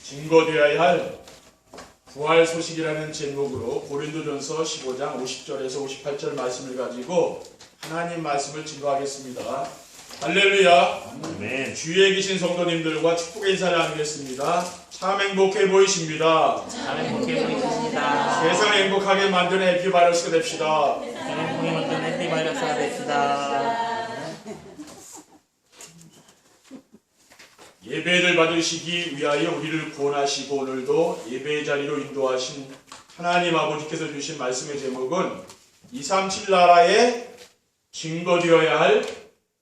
증거되어야 할 부활 소식이라는 제목으로 고린도전서 15장 50절에서 58절 말씀을 가지고 하나님 말씀을 증거하겠습니다. 할렐루야. 아멘. 주위에 계신 성도님들과 축복의 인사를 나누겠습니다. 참 행복해 보이십니다. 참 행복해 보이십니다. 세상을 행복하게 만드는 해피바이러스가 됩시다. 세상을 행복하게 만드는 해피바이러스가 됩시다. 예배를 받으시기 위하여 우리를 구원하시고 오늘도 예배의 자리로 인도하신 하나님 아버지께서 주신 말씀의 제목은 237 나라에 증거되어야 할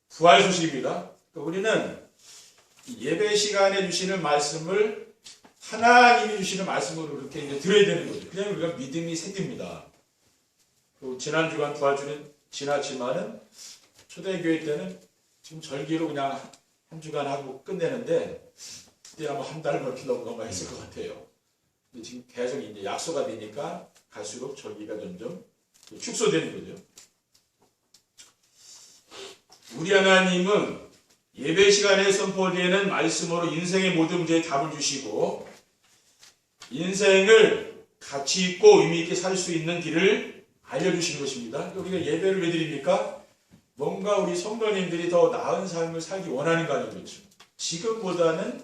부활 소식입니다. 우리는 예배 시간에 주시는 말씀을 하나님이 주시는 말씀으로 이렇게 이제 들어야 되는 거죠. 그냥 우리가 믿음이 생깁니다. 지난 주간 부활주는 지났지만은 초대교회 때는 지금 절기로 그냥 한 주간 하고 끝내는데 그때 아마 한 달 넘게 넘어가 있을 것 같아요. 근데 지금 계속 이제 약소가 되니까 갈수록 절기가 점점 축소되는 거죠. 우리 하나님은 예배 시간에 선포되는 말씀으로 인생의 모든 문제에 답을 주시고 인생을 가치 있고 의미 있게 살 수 있는 길을 알려주시는 것입니다. 우리가 예배를 왜 드립니까? 뭔가 우리 성도님들이 더 나은 삶을 살기 원하는 거 아니겠죠? 그렇죠? 지금보다는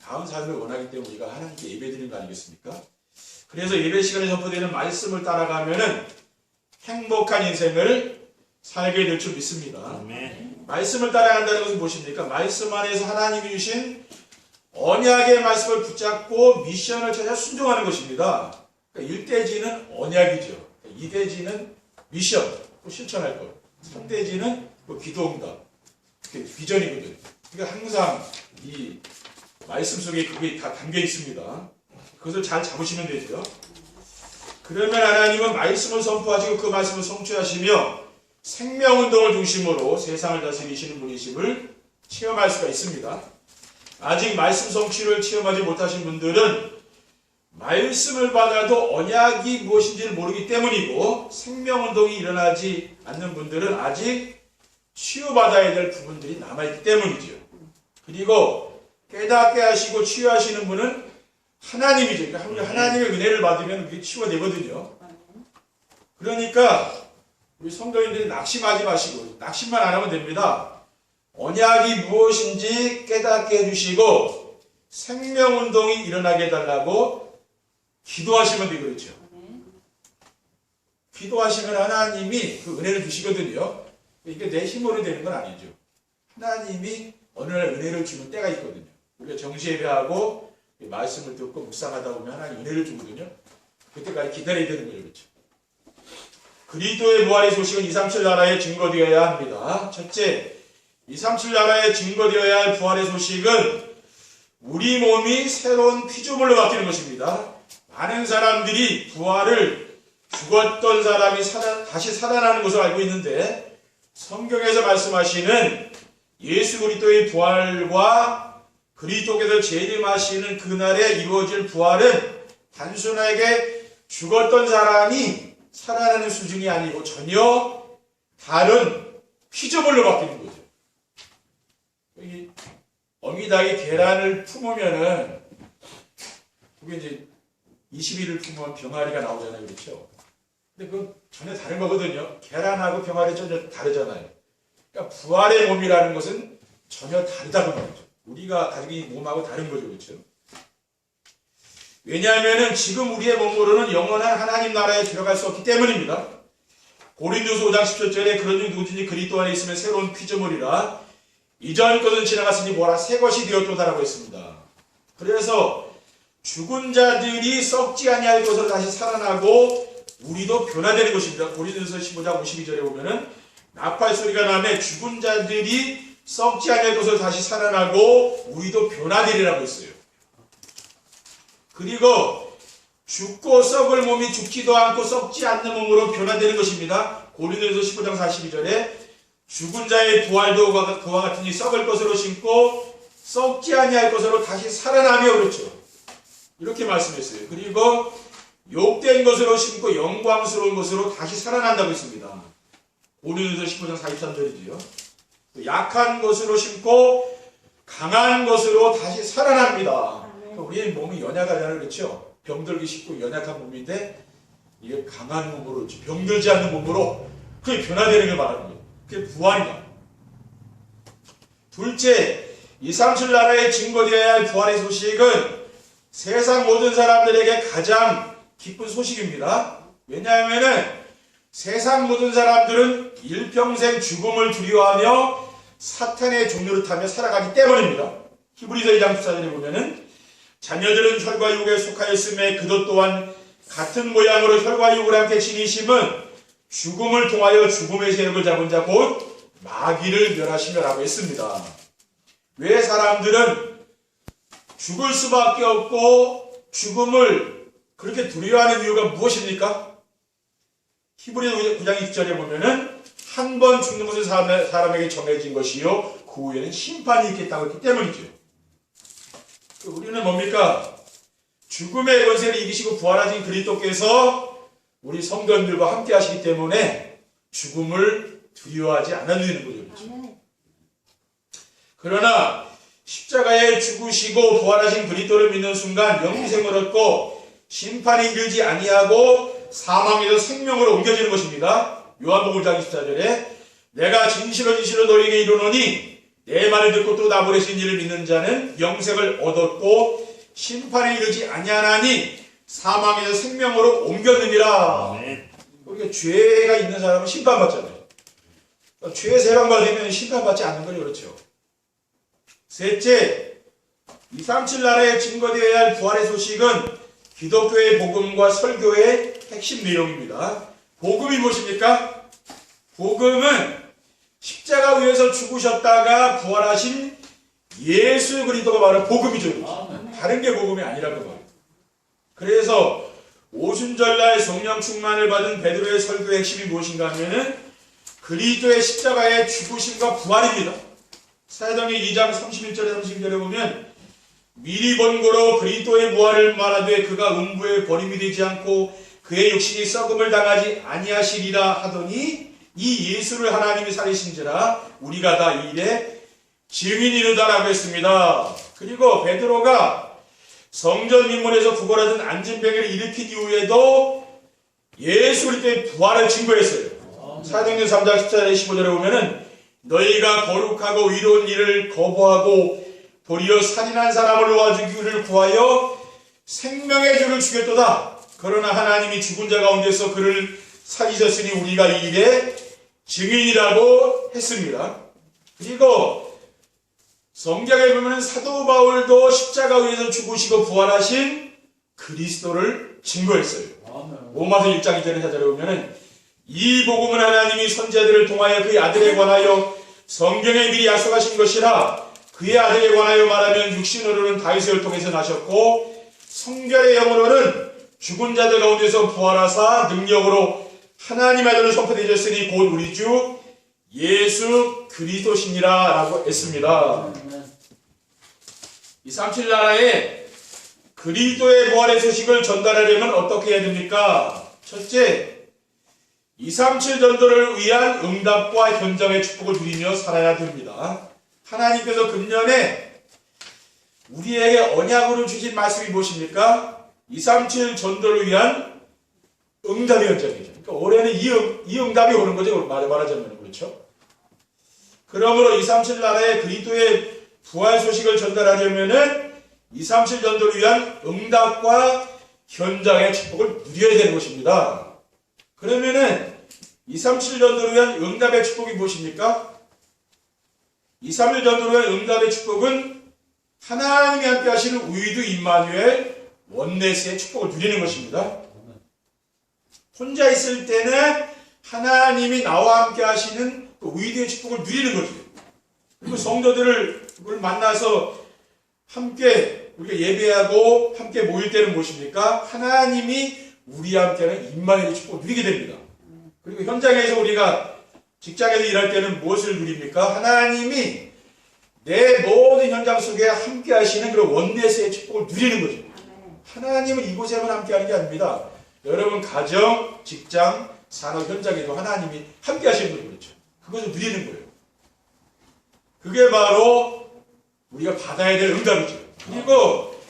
나은 삶을 원하기 때문에 우리가 하나님께 예배 드리는 거 아니겠습니까? 그래서 예배 시간에 선포되는 말씀을 따라가면은 행복한 인생을 살게 될 줄 믿습니다. 아멘. 말씀을 따라간다는 것은 무엇입니까? 말씀 안에서 하나님이 주신 언약의 말씀을 붙잡고 미션을 찾아 순종하는 것입니다. 그러니까 1대지는 언약이죠. 2대지는 미션, 또 실천할 것. 3대지는 기도응답, 비전이거든요. 그러니까 항상 이 말씀 속에 그게 다 담겨 있습니다. 그것을 잘 잡으시면 되죠. 그러면 하나님은 말씀을 선포하시고 그 말씀을 성취하시며 생명운동을 중심으로 세상을 다스리시는 분이심을 체험할 수가 있습니다. 아직 말씀 성취를 체험하지 못하신 분들은 말씀을 받아도 언약이 무엇인지를 모르기 때문이고 생명운동이 일어나지 않는 분들은 아직 치유받아야 될 부분들이 남아있기 때문이죠. 그리고 깨닫게 하시고 치유하시는 분은 하나님이죠. 그러니까 하나님의 은혜를 받으면 그게 치유가 되거든요. 그러니까 우리 성도님들이 낙심하지 마시고 낙심만 안 하면 됩니다. 언약이 무엇인지 깨닫게 해주시고 생명운동이 일어나게 해달라고 기도하시면 되고 그렇죠. 기도하시면 하나님이 그 은혜를 주시거든요. 이게 내 힘으로 되는 건 아니죠. 하나님이 어느 날 은혜를 주는 때가 있거든요. 우리가 정시예배하고 말씀을 듣고 묵상하다 보면 하나님 은혜를 주거든요. 그때까지 기다려야 되는 거죠. 그렇죠. 그리스도의 부활의 소식은 237 나라에 증거되어야 합니다. 첫째, 237 나라에 증거되어야 할 부활의 소식은 우리 몸이 새로운 피조물로 바뀌는 것입니다. 많은 사람들이 부활을 죽었던 사람이 다시 살아나는 것을 알고 있는데 성경에서 말씀하시는 예수 그리스도의 부활과 그리스도께서 재림하시는 그날에 이루어질 부활은 단순하게 죽었던 사람이 살아나는 수준이 아니고 전혀 다른 피조물로 바뀌는 거죠. 여기 어미닭이 계란을 품으면은 그게 이제 20일을 품으면 병아리가 나오잖아요. 그렇죠? 근데 그건 전혀 다른 거거든요. 계란하고 병아리 전혀 다르잖아요. 그러니까 부활의 몸이라는 것은 전혀 다르다고 말이죠. 우리가 가지고 있는 몸하고 다른 거죠. 그렇죠? 왜냐하면 지금 우리의 몸으로는 영원한 하나님 나라에 들어갈 수 없기 때문입니다. 고린도서 5장 17절에 그런즉 누구든지 그리스도 안에 있으면 새로운 피조물이라 이전 것은 지나갔으니 뭐라 새 것이 되었도다라고 했습니다. 그래서 죽은 자들이 썩지 아니할 것으로 다시 살아나고 우리도 변화되는 것입니다. 고린도서 15장 52절에 보면은 나팔 소리가 나면 죽은 자들이 썩지 아니할 것으로 다시 살아나고 우리도 변화되리라고 했어요. 그리고 죽고 썩을 몸이 죽지도 않고 썩지 않는 몸으로 변화되는 것입니다. 고린도서 15장 42절에 죽은 자의 부활도 그와 같으니 썩을 것으로 심고 썩지 아니할 것으로 다시 살아나며 그렇죠. 이렇게 말씀했어요. 그리고 욕된 것으로 심고 영광스러운 것으로 다시 살아난다고 했습니다. 고린도서 15장 43절이지요. 약한 것으로 심고 강한 것으로 다시 살아납니다. 우리의 몸이 연약하잖아요. 그렇죠? 병들기 쉽고 연약한 몸인데 이게 강한 몸으로, 병들지 않는 몸으로 그게 변화되는 걸 말하는 거예요. 그게 부활이다. 둘째, 237 나라에 증거되어야 할 부활의 소식은 세상 모든 사람들에게 가장 기쁜 소식입니다. 왜냐하면은 세상 모든 사람들은 일평생 죽음을 두려워하며 사탄의 종로를 타며 살아가기 때문입니다. 히브리서 2장 14절에 보면은 자녀들은 혈과 육에 속하였음에 그것 또한 같은 모양으로 혈과 육을 함께 지니심은 죽음을 통하여 죽음의 세력을 잡은 자 곧 마귀를 멸하시며라고 했습니다. 왜 사람들은 죽을 수밖에 없고 죽음을 그렇게 두려워하는 이유가 무엇입니까? 히브리서 9장 20절에 보면은 한 번 죽는 것은 사람에게 정해진 것이요 그 후에는 심판이 있겠다고 했기 때문이죠. 우리는 뭡니까? 죽음의 권세를 이기시고 부활하신 그리스도께서 우리 성도님들과 함께 하시기 때문에 죽음을 두려워하지 않아도 되는 거죠. 그렇죠? 그러나 십자가에 죽으시고 부활하신 그리스도를 믿는 순간 영생을 얻고 심판이 이르지 아니하고 사망에서 생명으로 옮겨지는 것입니다. 요한복음 1장 24절에 내가 진실로 너희에게 이르노니 내 말을 듣고 또 나 보내신 이를 믿는 자는 영생을 얻었고 심판에 이르지 아니하나니 사망에서 생명으로 옮겼느니라. 우리가 죄가 있는 사람은 심판받잖아요. 죄 세방받으면 심판받지 않는 거죠. 그렇죠. 셋째, 237 나라에 증거되어야 할 부활의 소식은 기독교의 복음과 설교의 핵심 내용입니다. 복음이 무엇입니까? 복음은 십자가 위에서 죽으셨다가 부활하신 예수 그리스도가 바로 복음이죠. 다른 게 복음이 아니라고 말이에요. 그래서 오순절날 성령 충만을 받은 베드로의 설교의 핵심이 무엇인가 하면은 그리스도의 십자가의 죽으심과 부활입니다. 사도행전 2장 31절에 32절에 보면 미리 번거로 그리스도의 부활을 말하되 그가 음부에 버림이 되지 않고 그의 육신이 썩음을 당하지 아니하시리라 하더니 이 예수를 하나님이 살리신지라 우리가 다 이 일에 증인이르다라고 했습니다. 그리고 베드로가 성전 민문에서 구걸하던 안진병을 일으킨 이후에도 예수 그리스도의 부활을 증거했어요. 사도행전 3장 14절에 15절에 보면은 너희가 거룩하고 의로운 일을 거부하고 도리어 살인한 사람을 놓아주기를 구하여 생명의 주를 죽였도다. 그러나 하나님이 죽은 자 가운데서 그를 살리셨으니 우리가 이 일에 증인이라고 했습니다. 그리고 성경에 보면 사도 바울도 십자가 위에서 죽으시고 부활하신 그리스도를 증거했어요. 로마서 1장 2절에 4절에 보면은 이 복음은 하나님이 선지자들을 통하여 그의 아들에 관하여 성경에 미리 약속하신 것이라 그의 아들에 관하여 말하면 육신으로는 다윗을 통해서 나셨고 성결의 영으로는 죽은 자들 가운데서 부활하사 능력으로 하나님 아들을 선포되셨으니 곧 우리 주 예수 그리스도시니라 라고 했습니다. 237 나라에 그리스도의 부활의 소식을 전달하려면 어떻게 해야 됩니까? 첫째, 237 전도를 위한 응답과 현장의 축복을 누리며 살아야 됩니다. 하나님께서 금년에 우리에게 언약으로 주신 말씀이 무엇입니까? 237 전도를 위한 응답의 현장이죠. 그러니까 올해는 이 응답이 오는 거죠. 말하자면 그렇죠. 그러므로 237 나라에 그리스도의 부활 소식을 전달하려면은 237 전도를 위한 응답과 현장의 축복을 누려야 되는 것입니다. 그러면은 237 전도를 위한 응답의 축복이 무엇입니까? 237 전도를 위한 응답의 축복은 하나님이 함께 하시는 위드 임마누엘 원네스의 축복을 누리는 것입니다. 혼자 있을 때는 하나님이 나와 함께 하시는 그 위드의 축복을 누리는 거죠. 그리고 성도들을 만나서 함께 우리가 예배하고 함께 모일 때는 무엇입니까? 하나님이 우리와 함께하는 임마누엘의 축복을 누리게 됩니다. 그리고 현장에서 우리가 직장에서 일할 때는 무엇을 누립니까? 하나님이 내 모든 현장 속에 함께 하시는 그런 원네스의 축복을 누리는 거죠. 하나님은 이곳에만 함께 하는 게 아닙니다. 여러분 가정, 직장, 산업 현장에도 하나님이 함께 하시는 거죠. 그렇죠. 그것을 누리는 거예요. 그게 바로 우리가 받아야 될 응답이죠. 그리고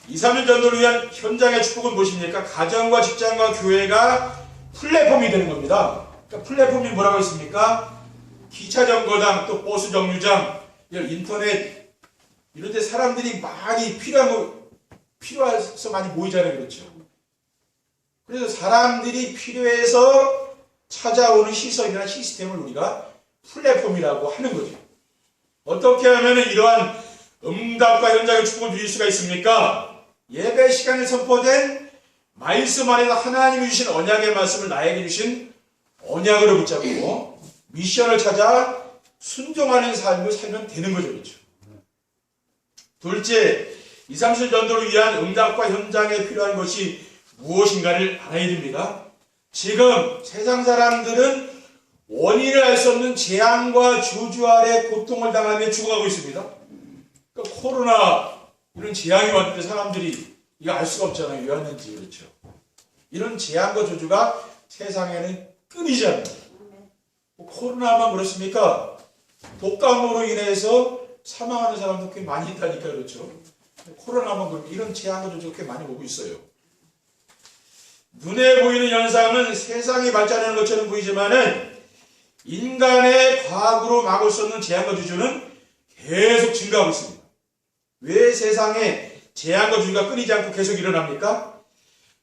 2, 3년 전도를 위한 현장의 축복은 무엇입니까? 가정과 직장과 교회가 플랫폼이 되는 겁니다. 그러니까 플랫폼이 뭐라고 했습니까? 기차 정거장, 또 버스 정류장, 인터넷 이런 데 사람들이 많이 필요해서 많이 모이잖아요. 그렇죠? 그래서 사람들이 필요해서 찾아오는 시설이나 시스템을 우리가 플랫폼이라고 하는 거죠. 어떻게 하면 이러한 응답과 현장의 축복을 누릴 수가 있습니까? 예배 시간에 선포된 말씀 안에서 하나님이 주신 언약의 말씀을 나에게 주신 언약으로 붙잡고 미션을 찾아 순종하는 삶을 살면 되는 거죠. 그렇죠? 둘째, 2, 3년 전도를 위한 응답과 현장에 필요한 것이 무엇인가를 알아야 됩니다. 지금 세상 사람들은 원인을 알 수 없는 재앙과 저주 아래 고통을 당하며 죽어가고 있습니다. 그러니까 코로나 이런 재앙이 왔는데 사람들이 이거 알 수가 없잖아요. 왜 왔는지. 그렇죠. 이런 재앙과 저주가 세상에는 끊이지 않는다. 코로나만 그렇습니까? 독감으로 인해서 사망하는 사람도 꽤 많이 있다니까. 그렇죠. 코로나만 그러면 이런 재앙과 저주가 꽤 많이 오고 있어요. 눈에 보이는 현상은 세상이 발전하는 것처럼 보이지만은 인간의 과학으로 막을 수 없는 재앙과 저주는 계속 증가하고 있습니다. 왜 세상에 재앙과 저주가 끊이지 않고 계속 일어납니까?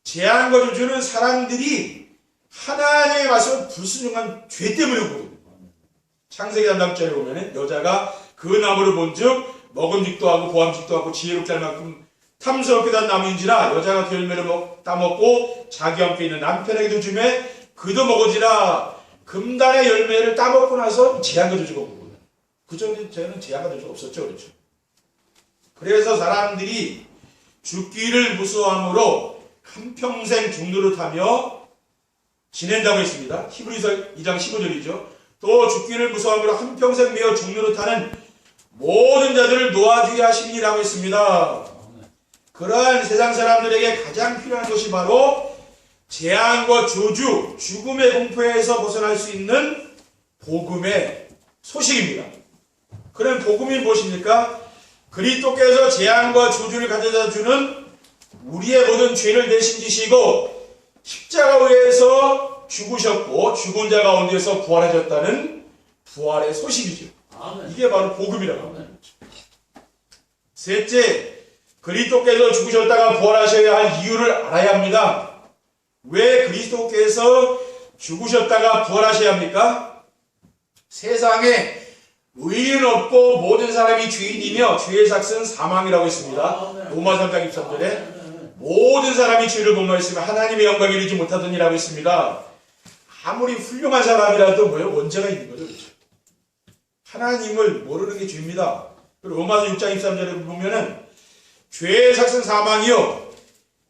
재앙과 저주는 사람들이 하나님의 말씀을 불순종한 죄 때문에 오거든요. 창세기 3장절에 보면은 여자가 그 나무를 본즉 먹음직도 하고 보암직도 하고 지혜롭게 할 만큼 탐스럽게 단 나무인지라 여자가 그 열매를 따먹고 자기와 함께 있는 남편에게도 주매 그도 먹으지라. 금단의 열매를 따먹고 나서 재앙과 저주가 온 거예요. 그전에는 재앙과 저주가 없었죠. 그렇죠. 그래서 사람들이 죽기를 무서워함으로 한평생 죽노릇하며 지낸다고 했습니다. 히브리서 2장 15절이죠. 또 죽기를 무서워함으로 한평생 매어 죽노릇하는 모든 자들을 놓아주게 하시니라고 했습니다. 그러한 세상 사람들에게 가장 필요한 것이 바로 재앙과 저주, 죽음의 공포에서 벗어날 수 있는 복음의 소식입니다. 그런 복음이 무엇입니까? 그리스도께서 재앙과 저주를 가져다 주는 우리의 모든 죄를 대신 지시고 십자가에서 죽으셨고 죽은 자 가운데서 부활하셨다는 부활의 소식이죠. 이게 바로 복음이라고 합니다. 셋째, 그리스도께서 죽으셨다가 부활하셔야 할 이유를 알아야 합니다. 왜 그리스도께서 죽으셨다가 부활하셔야 합니까? 세상에 의인은 없고 모든 사람이 죄인이며 죄의 삭은 사망이라고 했습니다. 로마 3장 23절에 모든 사람이 죄를 범하였으며 하나님의 영광에 이르지 못하더니라고 했습니다. 아무리 훌륭한 사람이라도 뭐예요? 원죄가 있는 거죠. 그렇죠? 하나님을 모르는 게 죄입니다. 로마서 6장 23절에 보면은 죄의 삭은 사망이요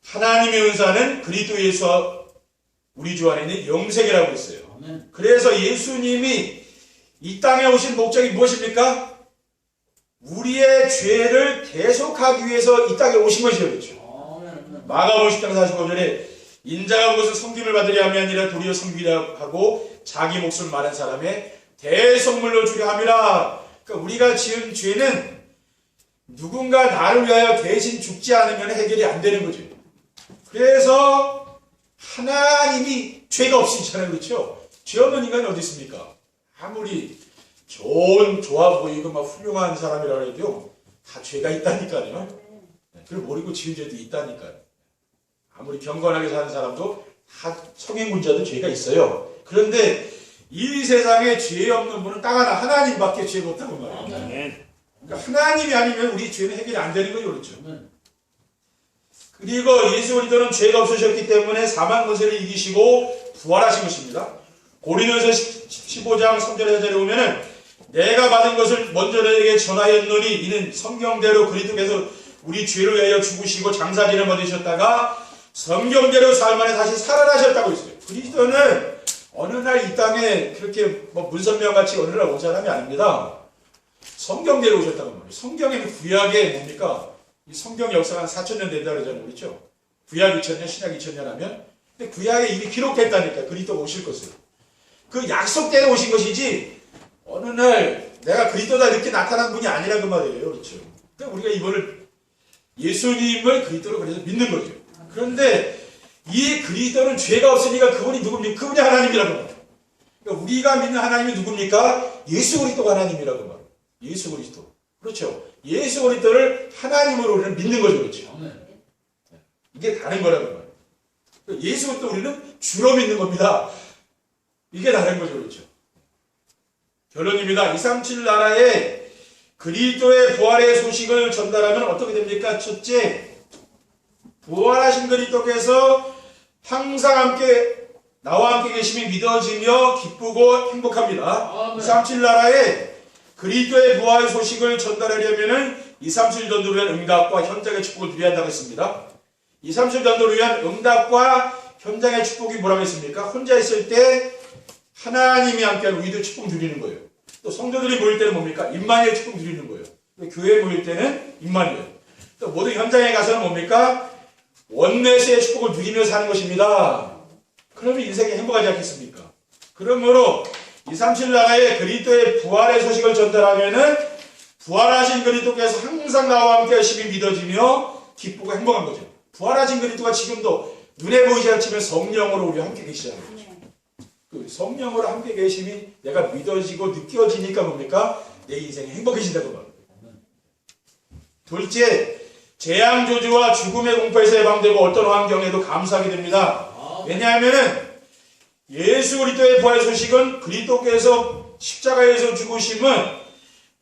하나님의 은사는 그리스도에서 우리 주 안에 있는 영생이라고 했어요. 그래서 예수님이 이 땅에 오신 목적이 무엇입니까? 우리의 죄를 대속하기 위해서 이 땅에 오신 것이죠. 그렇죠? 마가복음 10장 45절에 인자가 온 것은 섬김을 받으려 함이 아니라 도리어 섬기려 하고 자기 목숨을 마른 사람의 대속물로 주려 함이라. 그러니까 우리가 지은 죄는 누군가 나를 위하여 대신 죽지 않으면 해결이 안 되는 거죠. 그래서 하나님이 죄가 없으시잖아요. 그렇죠? 죄 없는 인간이 어디 있습니까? 아무리 좋아 보이고 막 훌륭한 사람이라 해도 다 죄가 있다니까요. 그걸 모르고 지은 죄도 있다니까요. 아무리 경건하게 사는 사람도 다 성행군자도 죄가 있어요. 그런데 이 세상에 죄 없는 분은 딱 하나 하나님밖에 죄가 없다고 말해요. 그러니까 하나님이 아니면 우리 죄는 해결이 안 되는 거죠. 그렇죠? 그리고 예수 그리스도는 죄가 없으셨기 때문에 사망 권세를 이기시고 부활하신 것입니다. 고린도서 15장 3절에 4절에 보면은 내가 받은 것을 먼저 너에게 전하였노니 이는 성경대로 그리스도께서 우리 죄를 위하여 죽으시고 장사진을 받으셨다가 성경대로 삶 안에 다시 살아나셨다고 했어요. 그리스도는 어느 날 이 땅에 그렇게 문선명같이 어느 날 온 사람이 아닙니다. 성경대로 오셨다고 말이에요. 성경에는 구약에 뭡니까? 이 성경 역사가 한 4,000년 된다 그러잖아요. 그렇죠? 구약 2,000년, 신약 2,000년 하면 근데 구약에 이미 기록했다니까. 그리스도가 오실 것을. 그 약속대로 오신 것이지 어느 날 내가 그리스도다 이렇게 나타난 분이 아니라 그 말이에요. 그렇죠? 그러니까 우리가 이거를 예수님을 그리스도로 그래서 믿는 거죠. 그런데 이 그리스도는 죄가 없으니까 그분이 누굽니까? 그분이 하나님이라고 말해요. 그러니까 우리가 믿는 하나님이 누굽니까? 예수 그리스도가 하나님이라고 말해요. 예수 그리스도. 그렇죠. 예수 그리스도를 하나님으로 우리는 믿는 거죠. 그렇죠. 이게 다른 거라고 말해요. 예수 그리스도 우리는 주로 믿는 겁니다. 이게 다른 거죠. 그렇죠. 결론입니다. 237 나라에 그리스도의 부활의 소식을 전달하면 어떻게 됩니까? 첫째, 부활하신 그리스도께서 항상 함께 나와 함께 계심이 믿어지며 기쁘고 행복합니다. 237 나라에 그리스도의 부활 소식을 전달하려면은 237 전도를 위한 응답과 현장의 축복을 누려야 한다고 했습니다. 237 전도를 위한 응답과 현장의 축복이 뭐라고 했습니까? 혼자 있을 때 하나님이 함께하는 우리도 축복 누리는 거예요. 또 성도들이 모일 때는 뭡니까? 임마누엘 축복 누리는 거예요. 교회에 모일 때는 임마누엘. 또 모든 현장에 가서는 뭡니까? 원내스의 축복을 누리며 사는 것입니다. 그러면 인생이 행복하지 않겠습니까? 그러므로 237 나라의 그리스도의 부활의 소식을 전달하면은 부활하신 그리스도께서 항상 나와 함께 열심히 믿어지며 기쁘고 행복한 거죠. 부활하신 그리스도가 지금도 눈에 보이지 않지만 성령으로 우리와 함께 계시잖아요. 그 성령으로 함께 계심이 내가 믿어지고 느껴지니까 뭡니까? 내 인생이 행복해진다고 말합니다. 둘째, 재앙조주와 죽음의 공포에서 해방되고 어떤 환경에도 감사하게 됩니다. 왜냐하면은 예수 그리스도의 부활 소식은 그리스도께서 십자가에서 죽으심은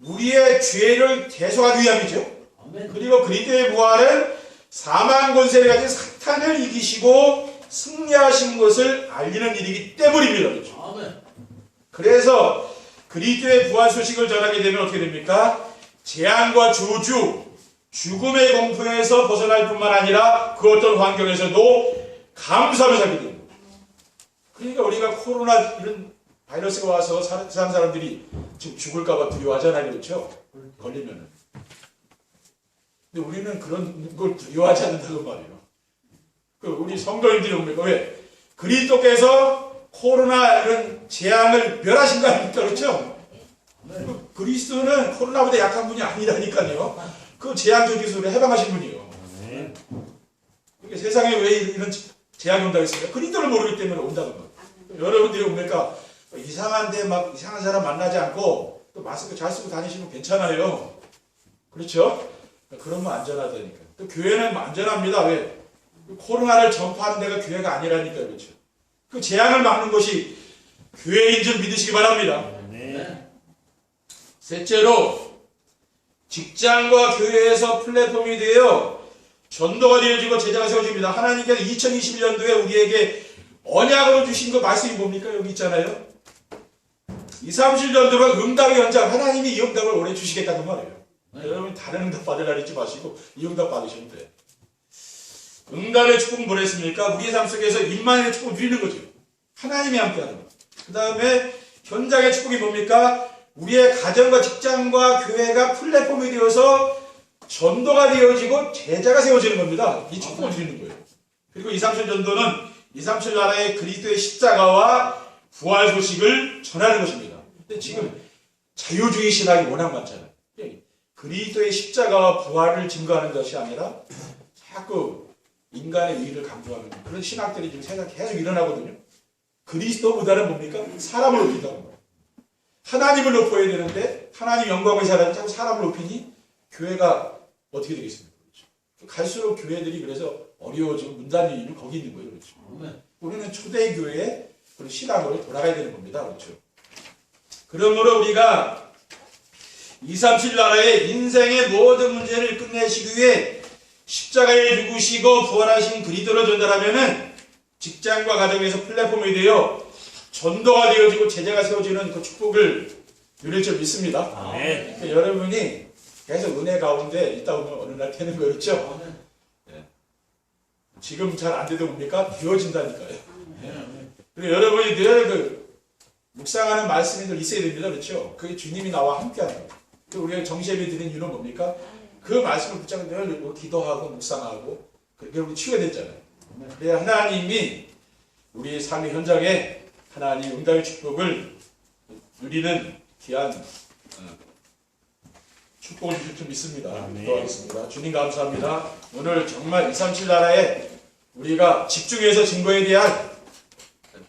우리의 죄를 대속하기 위함이죠. 그리고 그리스도의 부활은 사망 권세를 가진 사탄을 이기시고 승리하신 것을 알리는 일이기 때문입니다. 그렇죠? 그래서 그리스도의 부활 소식을 전하게 되면 어떻게 됩니까? 재앙과 저주, 죽음의 공포에서 벗어날 뿐만 아니라 그 어떤 환경에서도 감사하며 살게 됩니다. 그러니까 우리가 코로나 이런 바이러스가 와서 세상 사람들이 지금 죽을까봐 두려워하잖아요. 그렇죠? 걸리면은. 근데 우리는 그런 걸 두려워하지 않는다고 말이에요. 우리 성도님들이 뭡니까? 왜? 그리스도께서 코로나 이런 재앙을 멸하신 거 아닙니까? 그렇죠? 그리스도는 코로나보다 약한 분이 아니라니까요. 그 재앙 저주에서 해방하신 분이에요. 그러니까 세상에 왜 이런 재앙이 온다고 했습니까? 그리스도를 모르기 때문에 온다는 거예요. 여러분들이 뭡니까? 이상한데 막 이상한 사람 만나지 않고 또 마스크 잘 쓰고 다니시면 괜찮아요. 그렇죠? 그러면 안전하다니까. 또 교회는 안전합니다. 왜? 코로나를 전파하는 데가 교회가 아니라니까요. 그렇죠? 그 재앙을 막는 것이 교회인 줄 믿으시기 바랍니다. 셋째로 직장과 교회에서 플랫폼이 되어 전도가 되어지고 제자가 세워집니다. 하나님께서 2021년도에 우리에게 언약으로 주신 그 말씀이 뭡니까? 여기 있잖아요. 237 전도가 응답의 현장, 하나님이 이 응답을 오래 주시겠다는 말이에요. 여러분 다른 응답 받으라 그러지 마시고 이 응답 받으시면 돼요. 응답의 축복은 뭐랬습니까? 우리의 삶 속에서 임마누엘의 축복을 누리는 거죠. 하나님이 함께하는 것. 그 다음에 현장의 축복이 뭡니까? 우리의 가정과 직장과 교회가 플랫폼이 되어서 전도가 되어지고 제자가 세워지는 겁니다. 이 축복을 누리는 거예요. 그리고 237 전도는 237 나라의 그리스도의 십자가와 부활 소식을 전하는 것입니다. 근데 지금 자유주의 신학이 워낙 많잖아요. 그리스도의 십자가와 부활을 증거하는 것이 아니라 자꾸 인간의 의의를 강조하는 그런 신학들이 지금 세상에 계속 일어나거든요. 그리스도보다는 뭡니까? 사람을 높인다는 거예요. 하나님을 높여야 되는데 하나님 영광을 사람이 자꾸 사람을 높이니 교회가 어떻게 되겠습니까? 그렇죠? 갈수록 교회들이 그래서 어려워지고 문 닫는 이유는 거기 있는 거예요. 그렇죠? 우리는 초대교회의 그런 신학으로 돌아가야 되는 겁니다. 그렇죠? 그러므로 우리가 237 나라의 인생의 모든 문제를 끝내시기 위해 십자가에 죽으시고 부활하신 그리스도를 전달하면은 직장과 가정에서 플랫폼이 되어 전도가 되어지고 제자가 세워지는 그 축복을 누릴 줄 믿습니다. 그러니까 여러분이 계속 은혜 가운데 있다 보면 어느 날 되는 거예요. 그렇죠? 네. 지금 잘 안 돼도 뭡니까? 되어진다니까요. 그리고 여러분이 늘 그 묵상하는 말씀이 늘 있어야 됩니다. 그렇죠? 그게 주님이 나와 함께하는 거예요. 우리가 정시예배 드리는 이유는 뭡니까? 그 말씀을 붙잡고 늘 기도하고 묵상하고 그렇게 우리 치유가 됐잖아요. 그래야 하나님이 우리의 삶의 현장에 하나님 응답의 축복을 누리는 귀한 축복을 주실 줄 믿습니다. 아멘. 기도하겠습니다. 주님 감사합니다. 오늘 정말 237 나라에 우리가 집중해서 증거에 대한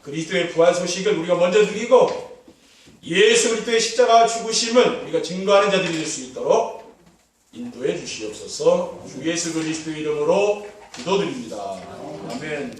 그리스도의 부활 소식을 우리가 먼저 누리고 예수 그리스도의 십자가 죽으심을 우리가 증거하는 자들이 될 수 있도록 인도해 주시옵소서. 주 예수 그리스도 이름으로 기도드립니다. 아멘.